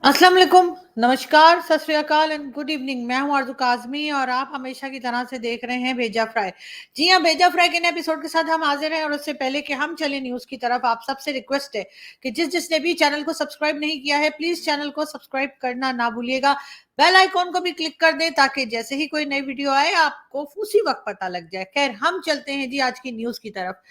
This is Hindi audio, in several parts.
अस्सलाम वालेकुम, नमस्कार, सत श्री अकाल एंड गुड इवनिंग। मैं हूं आरज़ू काज़मी और आप हमेशा की तरह से देख रहे हैं भेजा फ्राई। जी हाँ, भेजा फ्राई के नए एपिसोड के साथ हम हाजिर हैं और उससे पहले कि हम चले न्यूज़ की तरफ, आप सबसे रिक्वेस्ट है कि जिसने भी चैनल को सब्सक्राइब नहीं किया है, प्लीज़ चैनल को सब्सक्राइब करना ना भूलिएगा। बेल आइकॉन को भी क्लिक कर दें ताकि जैसे ही कोई नई वीडियो आए आपको उसी वक्त पता लग जाए। खैर, हम चलते हैं जी आज की न्यूज़ की तरफ।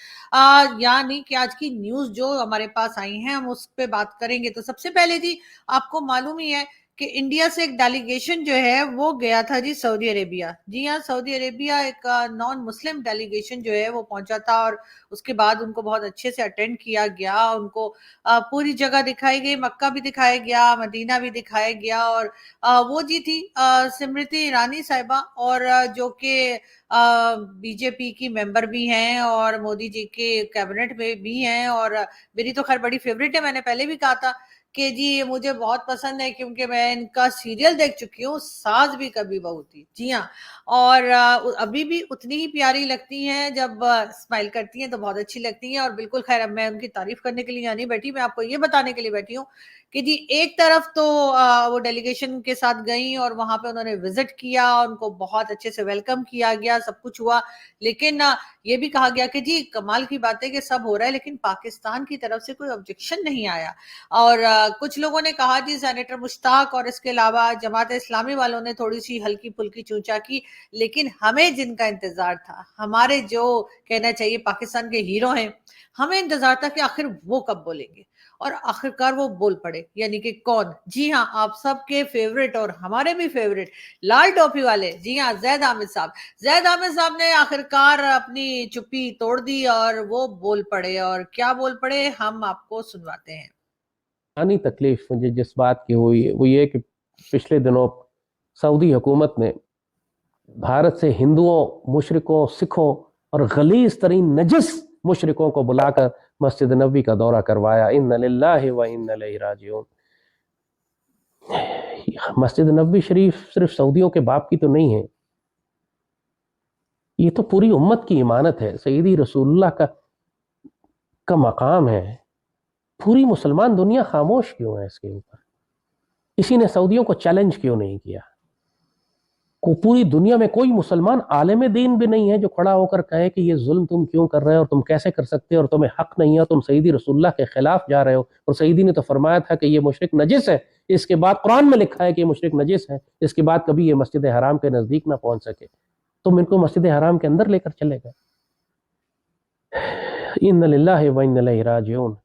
यानी कि आज की न्यूज़ जो हमारे पास आई हैं, हम उस पे बात करेंगे। तो सबसे पहले जी, आपको मालूम ही है कि इंडिया से एक डेलीगेशन जो है वो गया था जी सऊदी अरेबिया। जी हाँ, सऊदी अरेबिया एक नॉन मुस्लिम डेलीगेशन जो है वो पहुंचा था और उसके बाद उनको बहुत अच्छे से अटेंड किया गया। उनको पूरी जगह दिखाई गई, मक्का भी दिखाया गया, मदीना भी दिखाया गया। और वो जी थी स्मृति ईरानी साहिबा, और जो कि बीजेपी की मेंबर भी हैं और मोदी जी के कैबिनेट में भी हैं। और मेरी तो खैर बड़ी फेवरेट है, मैंने पहले भी कहा था कि जी ये मुझे बहुत पसंद है क्योंकि मैं इनका सीरियल देख चुकी हूँ, सास भी कभी बहू थी। जी हाँ, और अभी भी उतनी ही प्यारी लगती हैं, जब स्माइल करती हैं तो बहुत अच्छी लगती हैं। और बिल्कुल खैर, अब मैं उनकी तारीफ करने के लिए यहाँ नहीं बैठी, मैं आपको ये बताने के लिए बैठी हूँ कि जी एक तरफ तो वो डेलीगेशन के साथ गई और वहां पे उन्होंने विजिट किया, उनको बहुत अच्छे से वेलकम किया गया, सब कुछ हुआ। लेकिन ये भी कहा गया कि जी कमाल की बात है कि सब हो रहा है लेकिन पाकिस्तान की तरफ से कोई ऑब्जेक्शन नहीं आया। और कुछ लोगों ने कहा जी, सेनेटर मुश्ताक और इसके अलावा जमात इस्लामी वालों ने थोड़ी सी हल्की फुल्की चूचा की। लेकिन हमें जिनका इंतजार था, हमारे जो कहना चाहिए पाकिस्तान के हीरो हैं, हमें इंतजार था कि आखिर वो कब बोलेंगे। और आखिरकार वो बोल पड़े, यानी कि कौन? जी हाँ, आप सबके फेवरेट और हमारे भी फेवरेट लाल टोपी वाले, जी हाँ, जैद आमिर साहब। जैद आमिर साहब ने आखिरकार अपनी चुप्पी तोड़ दी और वो बोल पड़े। और क्या बोल पड़े, हम आपको सुनवाते हैं। आनी तकलीफ मुझे जिस बात की हुई वो ये कि पिछले दिनों सऊदी हुकूमत ने भारत से हिंदुओं, मुशरिकों, सिखों और गलीज तरीन नजस मुशरिकों को बुलाकर मस्जिद नबी का दौरा करवाया। इन्ना लिल्लाहि व इन्ना इलैहि राजिऊन। मस्जिद नबी शरीफ सिर्फ सऊदियों के बाप की तो नहीं है, ये तो पूरी उम्मत की इमानत है, सैयदी रसूलुल्लाह का मकाम है। पूरी मुसलमान दुनिया खामोश क्यों है इसके ऊपर? किसी ने सऊदियों को चैलेंज क्यों नहीं किया? को पूरी दुनिया में कोई मुसलमान आलिम दीन भी नहीं है जो खड़ा होकर कहे कि ये जुल्म तुम क्यों कर रहे हो और तुम कैसे कर सकते हो और तुम्हें हक नहीं है, तुम सईदी रसूलुल्लाह के खिलाफ जा रहे हो। और सईदी ने तो फरमाया था कि ये मुशरिक नजिस है, इसके बाद कुरान में लिखा है कि ये मुशरिक नजिस है, इसके बाद कभी ये मस्जिद हराम के नजदीक ना पहुंच सके। तुम इनको मस्जिद हराम के अंदर लेकर चले गए। इन्ना लिल्लाहि व इन्ना इलैहि राजिऊन।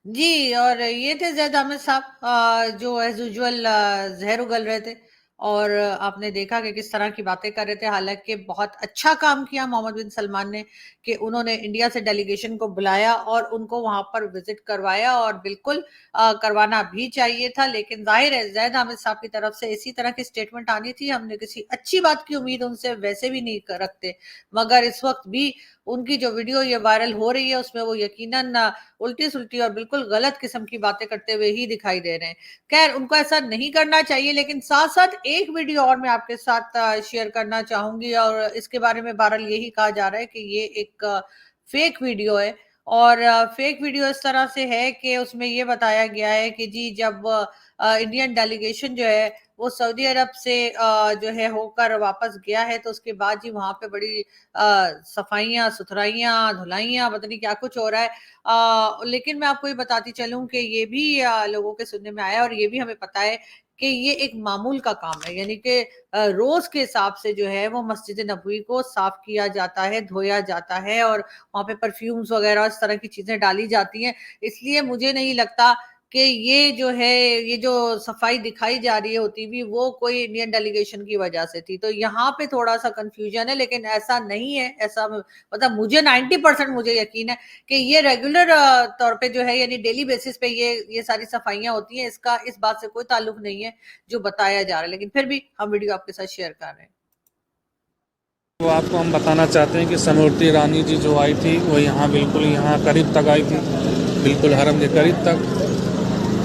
जी, और ये थे ज़ैद अहमद साहब, जो एज़ यूजुअल ज़हर उगल रहे थे। और आपने देखा कि किस तरह की बातें कर रहे थे। हालाँकि बहुत अच्छा काम किया मोहम्मद बिन सलमान ने कि उन्होंने इंडिया से डेलीगेशन को बुलाया और उनको वहाँ पर विज़िट करवाया। और बिल्कुल करवाना भी चाहिए था। लेकिन ज़ाहिर है ज़ैद अहमद साहब की तरफ से इसी तरह की स्टेटमेंट आनी थी। हमने किसी अच्छी बात की उम्मीद उनसे वैसे भी नहीं रखते। मगर इस वक़्त भी उनकी जो वीडियो ये वायरल हो रही है उसमें वो यकीनन उल्टी-सुल्टी और बिल्कुल गलत किस्म की बातें करते हुए ही दिखाई दे रहे हैं। खैर, उनको ऐसा नहीं करना चाहिए। लेकिन साथ-साथ एक वीडियो और मैं आपके साथ शेयर करना चाहूँगी और इसके बारे में बहरहाल यही कहा जा रहा है कि ये एक फेक वीडियो है। और फेक वीडियो इस तरह से है कि उसमें ये बताया गया है कि जी जब इंडियन डेलीगेशन जो है वो सऊदी अरब से जो है होकर वापस गया है, तो उसके बाद जी वहाँ पे बड़ी सफाइयाँ, सुथराइयाँ, धुलाइयाँ, पता नहीं क्या कुछ हो रहा है। लेकिन मैं आपको ये बताती चलूँ कि ये भी लोगों के सुनने में आया और ये भी हमें पता है कि ये एक मामूल का काम है। यानी कि रोज़ के हिसाब से जो है वो मस्जिद नबवी को साफ किया जाता है, धोया जाता है और वहाँ पे परफ्यूम्स वगैरह इस तरह की चीज़ें डाली जाती हैं। इसलिए मुझे नहीं लगता कि ये जो है, ये जो सफाई दिखाई जा रही है होती भी, वो कोई इंडियन डेलीगेशन की वजह से थी। तो यहाँ पे थोड़ा-सा कन्फ्यूजन है, लेकिन ऐसा नहीं है। ऐसा मतलब मुझे 90% मुझे यकीन है कि ये रेगुलर तौर पे जो है, यानी डेली बेसिस पे ये सारी सफाइयाँ होती हैं। इसका इस बात से कोई ताल्लुक नहीं है जो बताया जा रहा है। लेकिन फिर भी हम वीडियो आपके साथ शेयर कर रहे हैं। तो आपको हम बताना चाहते हैं कि स्मृति ईरानी जी जो आई थी वो यहाँ बिल्कुल यहाँ करीब तक आई थी, बिल्कुल हरम के करीब तक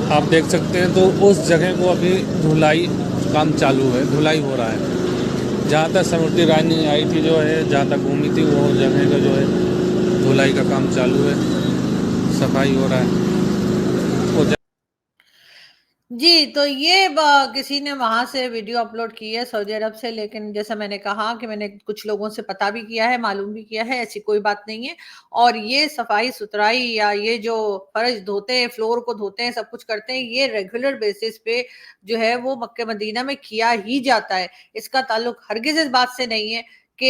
आप देख सकते हैं। तो उस जगह को अभी धुलाई काम चालू है, धुलाई हो रहा है। जहाँ तक स्मृति ईरानी आई थी जो है, जहाँ तक घूमी थी वो जगह का जो है धुलाई का काम चालू है, सफाई हो रहा है। जी, तो ये किसी ने वहाँ से वीडियो अपलोड की है सऊदी अरब से, लेकिन जैसा मैंने कहा कि मैंने कुछ लोगों से पता भी किया है, मालूम भी किया है, ऐसी कोई बात नहीं है। और ये सफाई-सुथराई या ये जो फर्श धोते हैं, फ्लोर को धोते हैं, सब कुछ करते हैं, ये रेगुलर बेसिस पे जो है वो मक्के-मदीना में किया ही जाता है। इसका ताल्लुक हरगिज़ इस बात से नहीं है कि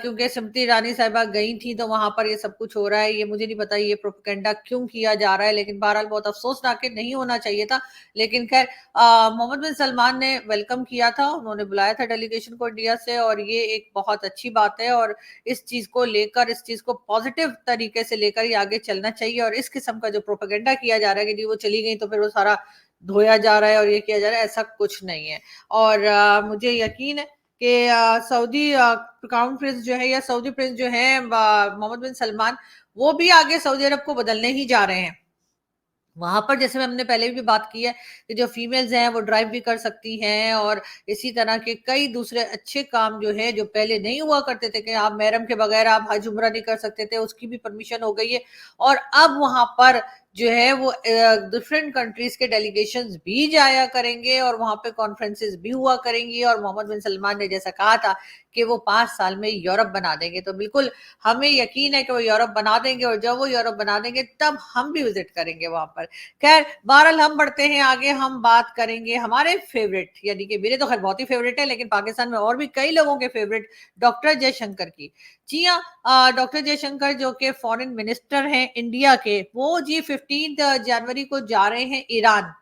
क्योंकि स्मृति ईरानी साहिबा गई थी तो वहाँ पर ये सब कुछ हो रहा है, ये मुझे नहीं पता ये प्रोपेगेंडा क्यों किया जा रहा है, लेकिन बहरहाल बहुत अफ़सोसनाक है, नहीं होना चाहिए था। लेकिन ख़ैर मोहम्मद बिन सलमान ने वेलकम किया था, उन्होंने बुलाया था डेलीगेशन को इंडिया से और ये एक बहुत अच्छी बात है और इस चीज़ को लेकर, इस चीज़ को पॉज़िटिव तरीके से लेकर ही आगे चलना चाहिए और इस किस्म का जो प्रोपेगेंडा किया जा रहा है कि जी वो चली गई तो फिर वो सारा धोया जा रहा है और ये किया जा रहा है, ऐसा कुछ नहीं है। और मुझे यकीन है कि सऊदी क्राउन प्रिंस जो है या सऊदी प्रिंस जो है मोहम्मद बिन सलमान, वो भी आगे सऊदी अरब को बदलने ही जा रहे हैं। वहाँ पर जैसे हमने पहले भी बात की है कि जो फीमेल्स हैं वो ड्राइव भी कर सकती हैं और इसी तरह के कई दूसरे अच्छे काम जो है जो पहले नहीं हुआ करते थे कि आप महरम के बगैर आप हज उम्रा नहीं कर सकते थे, उसकी भी परमिशन हो गई है और अब वहाँ पर जो है वो डिफरेंट कंट्रीज के डेलीगेशंस भी जाया करेंगे और वहाँ पे कॉन्फ्रेंसेस भी हुआ करेंगी और मोहम्मद बिन सलमान ने जैसा कहा था कि वो 5 साल में यूरोप बना देंगे, तो बिल्कुल हमें यकीन है कि वो यूरोप बना देंगे और जब वो यूरोप बना देंगे तब हम भी विजिट करेंगे वहां पर। खैर बहरहाल हम बढ़ते हैं आगे, हम बात करेंगे हमारे फेवरेट, यानी कि मेरे तो खैर बहुत ही फेवरेट है लेकिन पाकिस्तान में और भी कई लोगों के फेवरेट डॉक्टर जयशंकर की। जी हाँ, डॉक्टर जयशंकर जो कि फॉरेन मिनिस्टर हैं इंडिया के, वो जी 15 जनवरी को जा रहे हैं ईरान।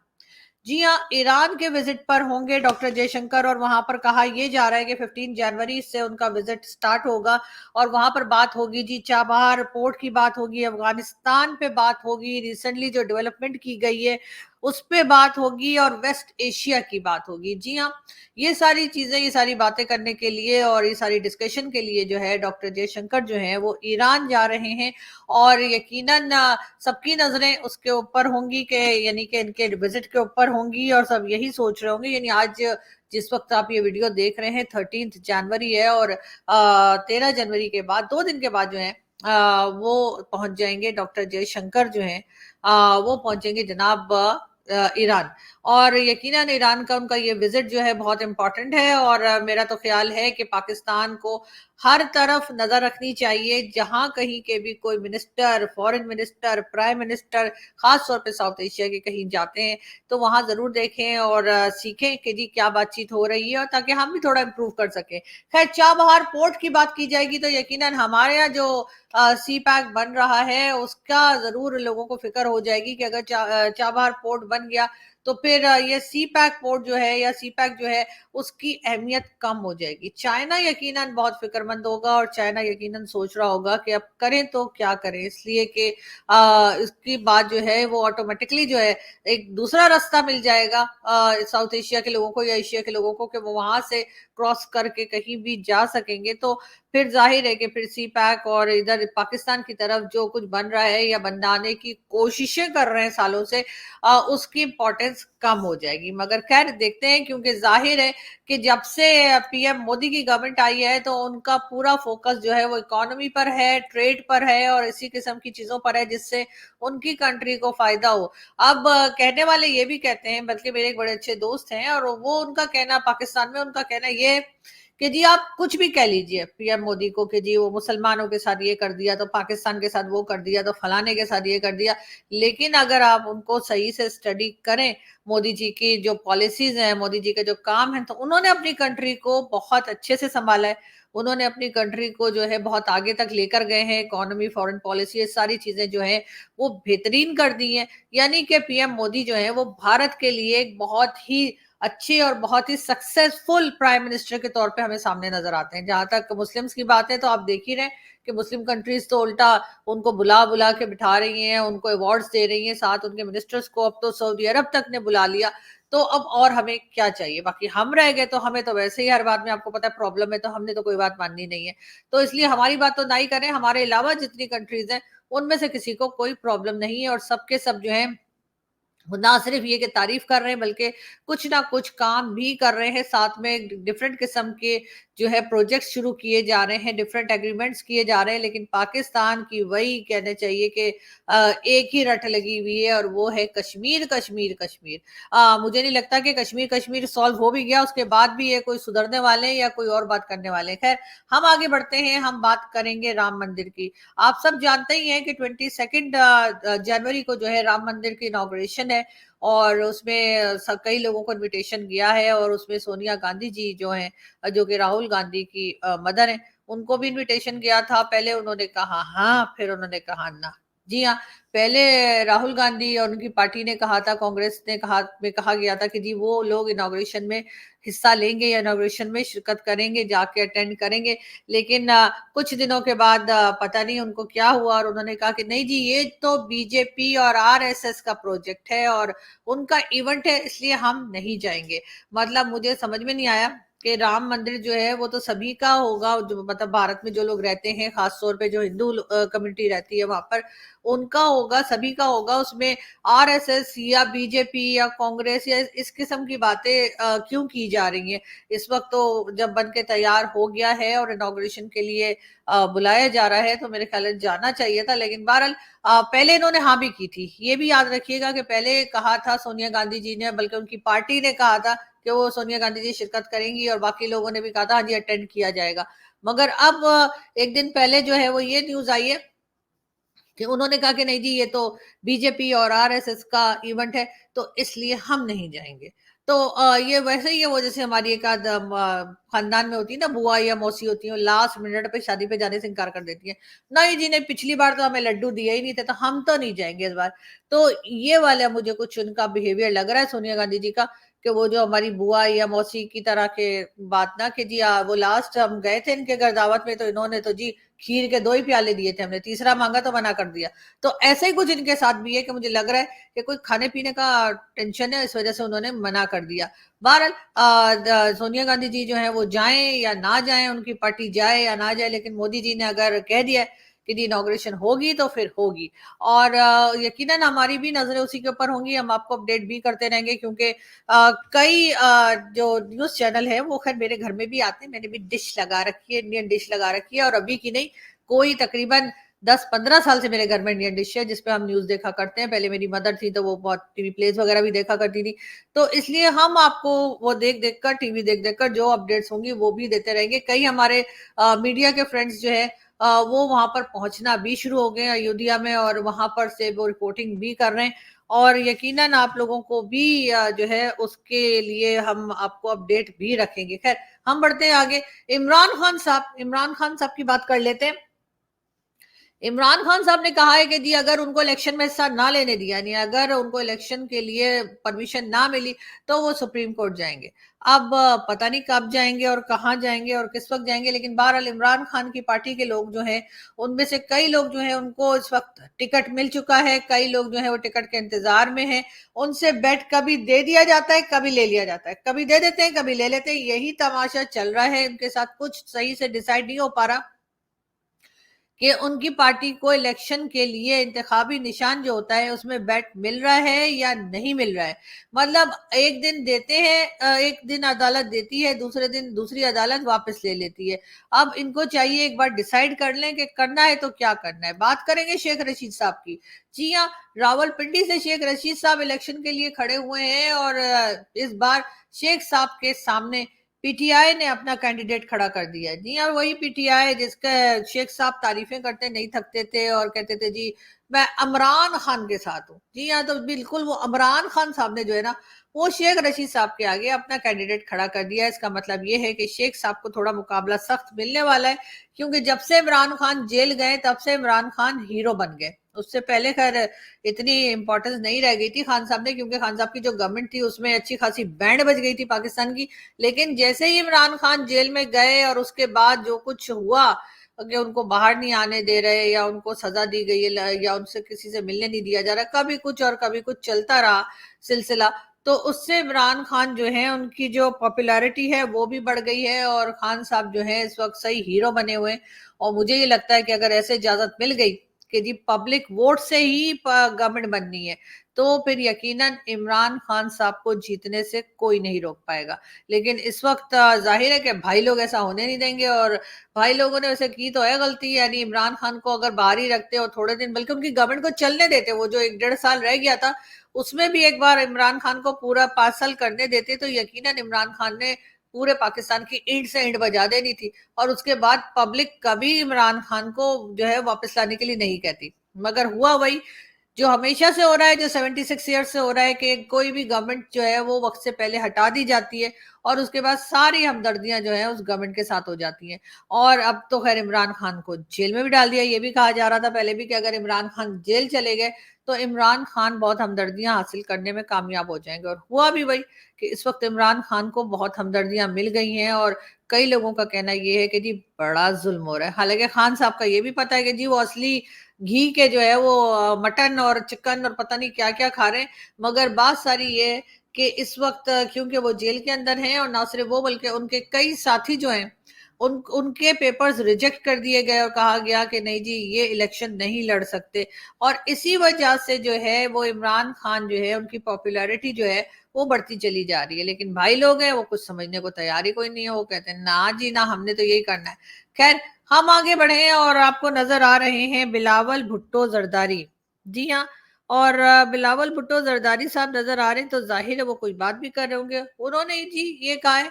जी हाँ, ईरान के विजिट पर होंगे डॉक्टर जयशंकर और वहां पर कहा यह जा रहा है कि 15 जनवरी से उनका विजिट स्टार्ट होगा और वहां पर बात होगी जी चाबहार पोर्ट की बात होगी, अफगानिस्तान पे बात होगी, रिसेंटली जो डेवलपमेंट की गई है उस पे बात होगी और वेस्ट एशिया की बात होगी। जी हाँ, ये सारी चीजें, ये सारी बातें करने के लिए और ये सारी डिस्कशन के लिए जो है डॉक्टर जयशंकर जो है वो ईरान जा रहे हैं और यकीनन सबकी नजरें उसके ऊपर होंगी कि यानी कि इनके विजिट के ऊपर होंगी और सब यही सोच रहे होंगे, यानी आज जिस वक्त आप ये वीडियो देख रहे हैं 13 जनवरी है और 13 जनवरी के बाद 2 दिन के बाद जो है वो पहुंच जाएंगे डॉक्टर जयशंकर जो है वो पहुंचेंगे जनाब ईरान। और यकीनन ईरान का उनका ये विजिट जो है बहुत इंपॉर्टेंट है और मेरा तो ख्याल है कि पाकिस्तान को हर तरफ नजर रखनी चाहिए, जहां कहीं के भी कोई minister, foreign minister, prime minister खास तौर पे साउथ एशिया के कहीं जाते हैं तो वहां जरूर देखें और सीखें कि जी क्या बातचीत हो रही है और ताकि हम भी थोड़ा इम्प्रूव कर सकें। खैर चाबहार पोर्ट की बात की जाएगी तो यकीनन हमारे यहाँ जो सी पैक बन रहा है उसका जरूर लोगों को फिक्र हो जाएगी कि अगर चाबहार पोर्ट बन गया तो फिर ये सी पैक पोर्ट जो है या सी पैक जो है उसकी अहमियत कम हो जाएगी। चाइना यकीनन बहुत फिक्रमंद होगा और चाइना यकीनन सोच रहा होगा कि अब करें तो क्या करें, इसलिए कि इसकी बात जो है वो ऑटोमेटिकली जो है एक दूसरा रास्ता मिल जाएगा साउथ एशिया के लोगों को या एशिया के लोगों को कि वो वहां से क्रॉस करके कहीं भी जा सकेंगे, तो फिर जाहिर है कि फिर सी पैक और इधर पाकिस्तान की तरफ जो कुछ बन रहा है या बनाने की कोशिशें कर रहे हैं सालों से उसकी इम्पोर्टेंस कम हो जाएगी। मगर खैर देखते हैं, क्योंकि जाहिर है कि जब से पीएम मोदी की गवर्नमेंट आई है तो उनका पूरा फोकस जो है वो इकोनॉमी पर है, ट्रेड पर है और इसी किस्म की चीजों पर है जिससे उनकी कंट्री को फायदा हो। अब कहने वाले ये भी कहते हैं, बल्कि मेरे एक बड़े अच्छे दोस्त हैं और वो उनका कहना पाकिस्तान में उनका कहना ये कि जी आप कुछ भी कह लीजिए पीएम मोदी को कि जी वो मुसलमानों के साथ ये कर दिया तो पाकिस्तान के साथ वो कर दिया तो फलाने के साथ ये कर दिया, लेकिन अगर आप उनको सही से स्टडी करें मोदी जी की जो पॉलिसीज हैं, मोदी जी के जो काम हैं, तो उन्होंने अपनी कंट्री को बहुत अच्छे से संभाला है। उन्होंने अपनी कंट्री को जो है बहुत आगे तक लेकर गए हैं, इकोनॉमी, फॉरेन पॉलिसी, ये सारी चीजें जो है वो बेहतरीन कर दी हैं। यानी कि पीएम मोदी जो है वो भारत के लिए एक बहुत ही अच्छे और बहुत ही सक्सेसफुल प्राइम मिनिस्टर के तौर पे हमें सामने नजर आते हैं। जहां तक मुस्लिम्स की बात है तो आप देख ही रहे हैं कि मुस्लिम कंट्रीज तो उल्टा उनको बुला बुला के बिठा रही हैं, उनको अवार्ड्स दे रही हैं, साथ उनके मिनिस्टर्स को अब तो सऊदी अरब तक ने बुला लिया। तो अब और हमें क्या चाहिए, बाकी हम रह गए तो हमें तो वैसे ही हर बात में आपको पता है प्रॉब्लम है, तो हमने तो कोई बात माननी नहीं है। तो इसलिए हमारी बात तो ना ही करें, हमारे अलावा जितनी कंट्रीज हैं उनमें से किसी को कोई प्रॉब्लम नहीं है और सबके सब जो है वो ना सिर्फ ये कि तारीफ कर रहे हैं बल्कि कुछ ना कुछ काम भी कर रहे हैं साथ में, डिफरेंट किस्म के जो है प्रोजेक्ट शुरू किए जा रहे हैं, डिफरेंट एग्रीमेंट्स किए जा रहे हैं, लेकिन पाकिस्तान की वही कहने चाहिए कि एक ही रट लगी हुई है और वो है कश्मीर कश्मीर कश्मीर। मुझे नहीं लगता कि कश्मीर कश्मीर सॉल्व हो भी गया उसके बाद भी ये कोई सुधरने वाले हैं या कोई और बात करने वाले हैं। खैर, हम आगे बढ़ते हैं, हम बात करेंगे राम मंदिर की। आप सब जानते ही हैं कि 22 जनवरी को जो है राम मंदिर की इनॉग्रेशन है और उसमें कई लोगों को इनविटेशन गया है और उसमें सोनिया गांधी जी जो हैं, जो कि राहुल गांधी की मदर हैं, उनको भी इनविटेशन गया था। पहले उन्होंने कहा हाँ, फिर उन्होंने कहा ना। जी हाँ, पहले राहुल गांधी और उनकी पार्टी ने कहा था, कांग्रेस ने कहा गया था कि जी वो लोग इनॉग्रेशन में हिस्सा लेंगे या इनॉग्रेशन में शिरकत करेंगे, जाके अटेंड करेंगे। लेकिन कुछ दिनों के बाद पता नहीं उनको क्या हुआ और उन्होंने कहा कि नहीं जी, ये तो बीजेपी और आरएसएस का प्रोजेक्ट है और उनका इवेंट है, इसलिए हम नहीं जाएंगे। मतलब मुझे समझ में नहीं आया कि राम मंदिर जो है वो तो सभी का होगा, जो मतलब भारत में जो लोग रहते हैं, खास तौर पे जो हिंदू कम्युनिटी रहती है वहां पर, उनका होगा, सभी का होगा। उसमें आरएसएस या बीजेपी या कांग्रेस या इस किस्म की बातें क्यों की जा रही हैं? इस वक्त तो जब बन के तैयार हो गया है और इनॉग्रेशन के लिए बुलाया जा रहा है, तो मेरे ख्याल से जाना चाहिए था। लेकिन बहरहाल पहले इन्होंने हाँ भी की थी, ये भी याद रखिएगा कि पहले कहा था सोनिया गांधी जी ने, बल्कि उनकी पार्टी ने कहा था कि वो सोनिया गांधी जी शिरकत करेंगी और बाकी लोगों ने भी कहा था हाँ जी अटेंड किया जाएगा। मगर अब एक दिन पहले जो है वो ये न्यूज आई है कि उन्होंने कहा कि नहीं जी, ये तो बीजेपी और आरएसएस का इवेंट है, तो इसलिए हम नहीं जाएंगे। तो ये वैसे ही है, वो जैसे हमारी एक आध खानदान में होती है ना, बुआ या मौसी होती है, लास्ट मिनट पे शादी पे जाने से इनकार कर देती है। नहीं जी नहीं, पिछली बार तो हमें लड्डू दिए ही नहीं थे, तो हम तो नहीं जाएंगे इस बार। तो ये वाला मुझे कुछ उनका बिहेवियर लग रहा है सोनिया गांधी जी का, कि वो जो हमारी बुआ या मौसी की तरह के बात ना, कि जी वो लास्ट हम गए थे इनके घर दावत में, तो इन्होंने तो जी खीर के 2 ही प्याले दिए थे, हमने तीसरा मांगा तो मना कर दिया। तो ऐसे ही कुछ इनके साथ भी है कि मुझे लग रहा है कि कोई खाने पीने का टेंशन है, इस वजह से उन्होंने मना कर दिया। बहरहाल सोनिया गांधी जी जो है वो जाएं या ना जाएं, उनकी पार्टी जाए या ना जाए, लेकिन मोदी जी ने अगर कह दिया है कि जी इनॉग्रेशन होगी तो फिर होगी। और यकीनन हमारी भी नजरें उसी के ऊपर होंगी, हम आपको अपडेट भी करते रहेंगे, क्योंकि कई जो न्यूज चैनल है वो खैर मेरे घर में भी आते हैं, मैंने भी डिश लगा रखी है, इंडियन डिश लगा रखी है, और अभी की नहीं, कोई तकरीबन 10-15 साल से मेरे घर में इंडियन डिश है जिसपे हम न्यूज देखा करते हैं। पहले मेरी मदर थी तो वो बहुत टीवी प्लेस वगैरह भी देखा करती थी, तो इसलिए हम आपको वो देख देख कर, टीवी देख देख कर जो अपडेट्स होंगी वो भी देते रहेंगे। कई हमारे मीडिया के फ्रेंड्स जो है वो वहां पर पहुंचना भी शुरू हो गए अयोध्या में, और वहां पर से वो रिपोर्टिंग भी कर रहे हैं, और यकीनन आप लोगों को भी जो है उसके लिए हम आपको अपडेट भी रखेंगे। खैर, हम बढ़ते हैं आगे। इमरान खान साहब की बात कर लेते हैं। इमरान खान साहब ने कहा है कि जी अगर उनको इलेक्शन में हिस्सा ना लेने दिया, यानी अगर उनको इलेक्शन के लिए परमिशन ना मिली, तो वो सुप्रीम कोर्ट जाएंगे। अब पता नहीं कब जाएंगे और कहाँ जाएंगे और किस वक्त जाएंगे, लेकिन बहरहाल इमरान खान की पार्टी के लोग जो हैं, उनमें से कई लोग जो हैं उनको इस वक्त टिकट मिल चुका है, कई लोग जो है वो टिकट के इंतजार में हैं। उनसे बेट कभी दे दिया जाता है, कभी ले लिया जाता है, कभी दे देते हैं, कभी ले लेते हैं, यही तमाशा चल रहा है इनके साथ। कुछ सही से डिसाइड नहीं हो पा रहा कि उनकी पार्टी को इलेक्शन के लिए इंतखाबी निशान जो होता है उसमें बैट मिल रहा है या नहीं मिल रहा है। मतलब एक दिन देते हैं, एक दिन अदालत देती है, दूसरे दिन दूसरी अदालत वापस ले लेती है। अब इनको चाहिए एक बार डिसाइड कर लें कि करना है तो क्या करना है। बात करेंगे शेख रशीद साहब की। जी हाँ, रावलपिंडी से शेख रशीद साहब इलेक्शन के लिए खड़े हुए हैं, और इस बार शेख साहब के सामने पीटीआई ने अपना कैंडिडेट खड़ा कर दिया। जी हाँ, वही पीटीआई जिसका शेख साहब तारीफें करते नहीं थकते थे और कहते थे जी मैं इमरान खान के साथ हूँ। जी हाँ, तो बिल्कुल वो इमरान खान साहब ने जो है ना, वो शेख रशीद साहब के आगे अपना कैंडिडेट खड़ा कर दिया। इसका मतलब ये है कि शेख साहब को थोड़ा मुकाबला सख्त मिलने वाला है, क्योंकि जब से इमरान खान जेल गए तब से इमरान खान हीरो बन गए। उससे पहले खैर इतनी इंपॉर्टेंस नहीं रह गई थी खान साहब ने, क्योंकि खान साहब की जो गवर्नमेंट थी उसमें अच्छी खासी बैंड बज गई थी पाकिस्तान की। लेकिन जैसे ही इमरान खान जेल में गए और उसके बाद जो कुछ हुआ कि उनको बाहर नहीं आने दे रहे, या उनको सजा दी गई है, या उनसे किसी से मिलने नहीं दिया जा रहा, कभी कुछ और कभी कुछ चलता रहा सिलसिला, तो उससे इमरान खान जो है उनकी जो पॉपुलैरिटी है वो भी बढ़ गई है, और खान साहब जो है इस वक्त सही हीरो बने हुए हैं। और मुझे ये लगता है कि अगर ऐसे इजाजत मिल गई कि जी पब्लिक वोट से ही गवर्नमेंट बननी है, तो फिर यकीनन इमरान खान साहब को जीतने से कोई नहीं रोक पाएगा। लेकिन इस वक्त जाहिर है कि भाई लोग ऐसा होने नहीं देंगे, और भाई लोगों ने वैसे की तो है गलती, यानी इमरान खान को अगर बाहर ही रखते और थोड़े दिन बल्कि उनकी गवर्नमेंट को चलने देते, वो जो 1-1.5 साल रह गया था उसमें भी एक बार इमरान खान को पूरा 5 साल करने देते, तो यकीनन इमरान खान ने पूरे पाकिस्तान की ईंट से ईंट बजा देनी थी, और उसके बाद पब्लिक कभी इमरान खान को जो है वापस लाने के लिए नहीं कहती। मगर हुआ वही जो हमेशा से हो रहा है, जो 76 ईयर्स से हो रहा है, कि कोई भी गवर्नमेंट जो है वो वक्त से पहले हटा दी जाती है और उसके बाद सारी हमदर्दियां जो है उस गवर्नमेंट के साथ हो जाती हैं। और अब तो खैर इमरान खान को जेल में भी डाल दिया, ये भी कहा जा रहा था पहले भी कि अगर इमरान खान जेल चले गए तो इमरान खान बहुत हमदर्दियां हासिल करने में कामयाब हो जाएंगे, और हुआ भी वही कि इस वक्त इमरान खान को बहुत हमदर्दियां मिल गई हैं। और कई लोगों का कहना ये है कि जी बड़ा जुल्म हो रहा है, हालांकि खान साहब का ये भी पता है कि जी वो असली घी के जो है वो मटन और चिकन और पता नहीं क्या क्या खा रहे हैं। मगर बात सारी ये है कि इस वक्त क्योंकि वो जेल के अंदर हैं, और ना सिर्फ वो बल्कि उनके कई साथी जो हैं उनके पेपर्स रिजेक्ट कर दिए गए और कहा गया कि नहीं जी ये इलेक्शन नहीं लड़ सकते, और इसी वजह से जो है वो इमरान खान जो है उनकी पॉपुलैरिटी जो है वो बढ़ती चली जा रही है। लेकिन भाई लोग हैं वो कुछ समझने को तैयार ही कोई नहीं है, वो कहते हैं ना जी ना, हमने तो यही करना है। खैर हम आगे बढ़े हैं और आपको नजर आ रहे हैं बिलावल भुट्टो जरदारी। जी हाँ, और बिलावल भुट्टो जरदारी साहब नजर आ रहे हैं, तो जाहिर है वो कोई बात भी कर रहे होंगे। उन्होंने जी ये कहा है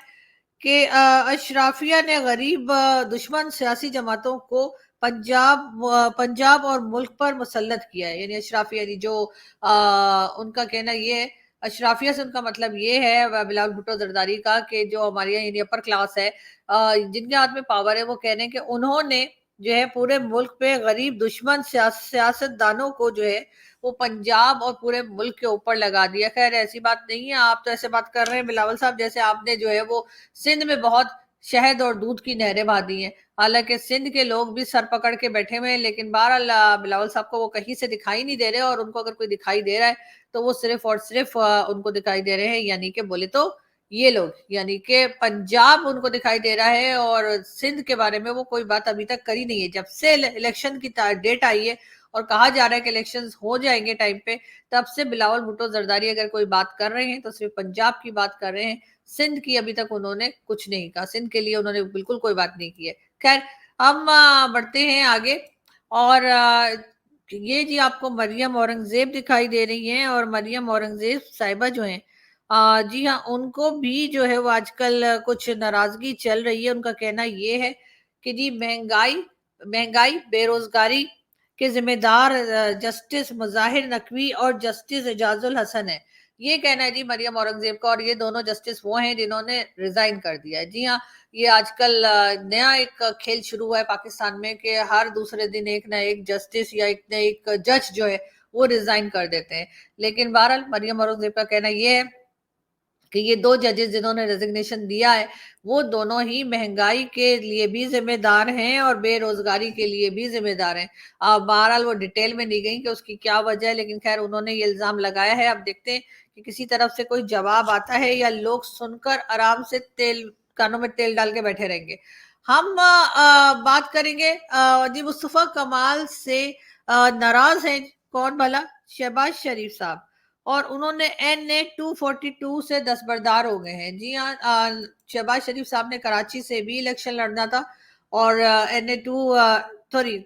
कि अशराफिया ने गरीब दुश्मन सियासी जमातों को पंजाब और मुल्क पर मुसल्लत किया है। यानी अशराफिया यानी जो उनका कहना ये है, अशराफिया से उनका मतलब ये है बिलावल भुट्टो जरदारी का, कि जो हमारे यहाँ यानी अपर क्लास है, जिनके हाथ में पावर है, वो कह रहे हैं कि उन्होंने जो है पूरे मुल्क पे गरीब दुश्मन सियासतदानों को जो है वो पंजाब और पूरे मुल्क के ऊपर लगा दिया। खैर ऐसी बात नहीं है, आप तो ऐसे बात कर रहे हैं बिलावल साहब जैसे आपने जो है वो सिंध में बहुत शहद और दूध की नहरें बहा दी हैं। हालांकि सिंध के लोग भी सर पकड़ के बैठे हुए हैं, लेकिन बहरहाल बिलावल साहब को वो कहीं से दिखाई नहीं दे रहे, और उनको अगर कोई दिखाई दे रहा है तो वो सिर्फ और सिर्फ उनको दिखाई दे रहे हैं, यानी कि बोले तो ये लोग, यानी कि पंजाब उनको दिखाई दे रहा है, और सिंध के बारे में वो कोई बात अभी तक करी नहीं है। जब से इलेक्शन की डेट आई है और कहा जा रहा है कि इलेक्शंस हो जाएंगे टाइम पे, तब से बिलावल भुट्टो जरदारी अगर कोई बात कर रहे हैं तो सिर्फ पंजाब की बात कर रहे हैं। सिंध की अभी तक उन्होंने कुछ नहीं कहा, सिंध के लिए उन्होंने बिल्कुल कोई बात नहीं की है। खैर हम बढ़ते हैं आगे, और ये जी आपको मरियम औरंगजेब दिखाई दे रही हैं, और मरियम औरंगजेब साहिबा जो हैं, जी हाँ, उनको भी जो है वो आजकल कुछ नाराजगी चल रही है। उनका कहना ये है कि जी महंगाई बेरोजगारी के जिम्मेदार जस्टिस मुजाहिर नकवी और जस्टिस एजाजुल हसन है। ये कहना है जी मरियम औरंगजेब का, और ये दोनों जस्टिस वो हैं जिन्होंने रिजाइन कर दिया है। जी हाँ, ये आजकल नया एक खेल शुरू हुआ है पाकिस्तान में कि हर दूसरे दिन एक ना एक जस्टिस या एक ना एक जज जो है वो रिजाइन कर देते हैं। लेकिन बहरहाल मरियम औरंगजेब का कहना ये है कि ये दो जजेस जिन्होंने रेजिग्नेशन दिया है वो दोनों ही महंगाई के लिए भी जिम्मेदार हैं और बेरोजगारी के लिए भी जिम्मेदार हैं। बहरहाल वो डिटेल में नहीं गई कि उसकी क्या वजह है, लेकिन खैर उन्होंने ये इल्जाम लगाया है। अब देखते हैं कि किसी तरफ से कोई जवाब आता है या लोग सुनकर आराम से कानों में तेल डाल के बैठे रहेंगे। हम बात करेंगे जी मुस्तफा कमाल से नाराज हैं कौन भला? शहबाज शरीफ साहब, और उन्होंने NA 242 से दस्तबरदार हो गए हैं। जी हाँ, शहबाज शरीफ साहब ने कराची से भी इलेक्शन लड़ना था, और NA 2 सॉरी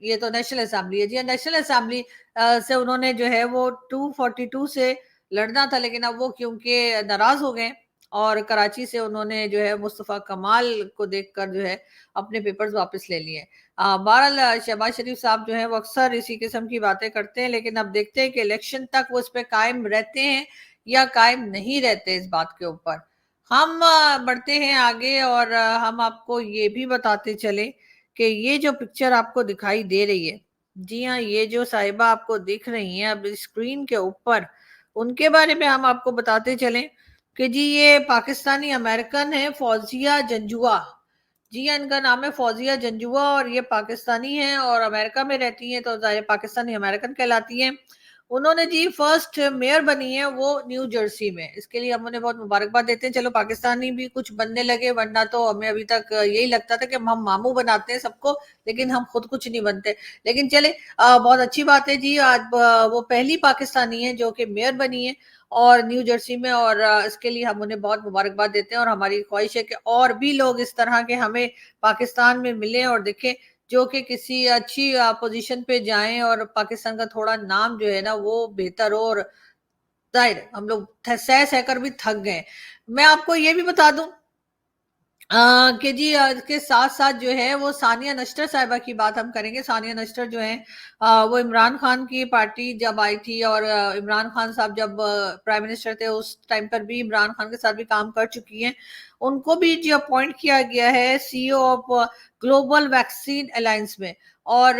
ये तो नेशनल असेंबली है। जी हाँ, नेशनल असेंबली से उन्होंने जो है वो 242 से लड़ना था, लेकिन अब वो क्योंकि नाराज हो गए और कराची से उन्होंने जो है मुस्तफा कमाल को देखकर जो है अपने पेपर्स वापस ले लिए। बहरहाल शहबाज शरीफ साहब जो है वो अक्सर इसी किस्म की बातें करते हैं, लेकिन अब देखते हैं कि इलेक्शन तक वो इस पे कायम रहते हैं या कायम नहीं रहते इस बात के ऊपर। हम बढ़ते हैं आगे, और हम आपको ये भी बताते चले कि ये जो पिक्चर आपको दिखाई दे रही है, जी हाँ, ये जो साहिबा आपको दिख रही हैं अब स्क्रीन के ऊपर, उनके बारे में हम आपको बताते चलें कि जी ये पाकिस्तानी अमेरिकन है फौजिया जंजुआ। जी हाँ, इनका नाम है फौजिया जंजुआ, और ये पाकिस्तानी है और अमेरिका में रहती हैं, तो जाहिर पाकिस्तानी अमेरिकन कहलाती हैं। उन्होंने जी फर्स्ट मेयर बनी है वो न्यू जर्सी में, इसके लिए हम उन्हें बहुत मुबारकबाद देते हैं। चलो पाकिस्तानी भी कुछ बनने लगे, वरना तो हमें अभी तक यही लगता था कि हम मामू बनाते हैं सबको, लेकिन हम खुद कुछ नहीं बनते। लेकिन चले बहुत अच्छी बात है जी, आज वो पहली पाकिस्तानी है जो कि मेयर बनी है और न्यू जर्सी में, और इसके लिए हम उन्हें बहुत मुबारकबाद देते हैं। और हमारी ख्वाहिश है कि और भी लोग इस तरह के हमें पाकिस्तान में मिले और देखें, जो कि किसी अच्छी पोजीशन पे जाएं और पाकिस्तान का थोड़ा नाम जो है ना वो बेहतर हो। और जाहिर है हम लोग सह सहकर भी थक गए। मैं आपको ये भी बता दूं कि जी के साथ साथ जो है वो सानिया नस्टर साहिबा की बात हम करेंगे। सानिया नस्टर जो है वो इमरान खान की पार्टी जब आई थी, और इमरान खान साहब जब प्राइम मिनिस्टर थे उस टाइम पर भी इमरान खान के साथ भी काम कर चुकी हैं। उनको भी जो अपॉइंट किया गया है CEO of global vaccine alliance में। और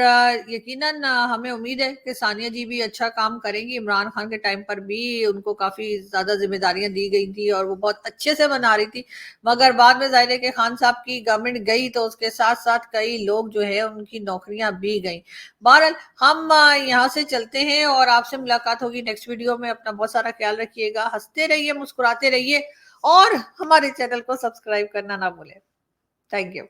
यकीनन हमें उम्मीद है कि सानिया जी भी अच्छा काम करेंगी। इमरान खान के टाइम पर भी उनको काफी ज्यादा जिम्मेदारियां दी गई थी और वो बहुत अच्छे से बना रही थी, मगर बाद में जाहिर है कि खान साहब की गवर्नमेंट गई तो उसके साथ साथ कई लोग जो है उनकी नौकरियां भी गई। बहरहाल हम यहाँ से चलते हैं और आपसे मुलाकात होगी नेक्स्ट वीडियो में। अपना बहुत सारा ख्याल रखिएगा, हंसते रहिए, मुस्कुराते रहिए और हमारे चैनल को सब्सक्राइब करना ना भूलें। Thank you.